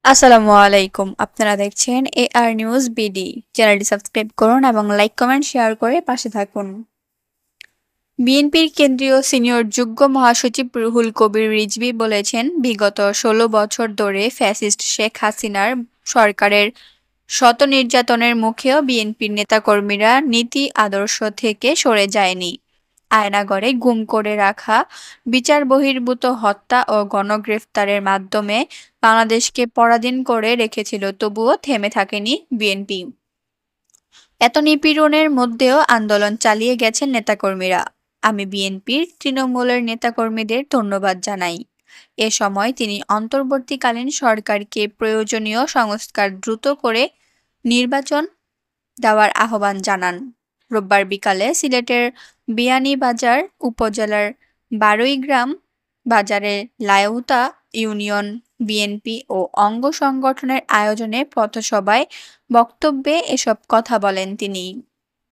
আসসালামু আলাইকুম। আপনারা দেখছেন এআর নিউজ বিডি। চ্যানেলটি সাবস্ক্রাইব করুন এবং লাইক, কমেন্ট, শেয়ার করে পাশে থাকুন। বিএনপির কেন্দ্রীয় সিনিয়র যুগ্ম মহাসচিব রুহুল কবির রিজভী বলেছেন, বিগত ১৬ বছর ধরে ফ্যাসিস্ট শেখ হাসিনার সরকারের শত নির্যাতনের মুখেও বিএনপির নেতাকর্মীরা নীতি আদর্শ থেকে সরে যায়নি। আয়নাঘরে গুম করে রাখা, বিচার বহির্ভূত হত্যা ও গণগ্রেফতারের মাধ্যমে বাংলাদেশকে পরাধীন করে রেখেছিল, তবুও থেমে থাকেনি বিএনপি। এত নিপীড়নের মধ্যেও আন্দোলন চালিয়ে গেছেন নেতাকর্মীরা। আমি বিএনপির তৃণমূলের নেতাকর্মীদের ধন্যবাদ জানাই। এ সময় তিনি অন্তর্বর্তীকালীন সরকারকে প্রয়োজনীয় সংস্কার দ্রুত করে নির্বাচন দেওয়ার আহ্বান জানান। রোববার বিকালে সিলেটের বিয়ানীবাজার উপজেলার বারুইগ্রাম বাজারে লায়ুতা ইউনিয়ন বিএনপি ও অঙ্গ সংগঠনের আয়োজনে পথসভায় বক্তব্যে এসব কথা বলেন তিনি।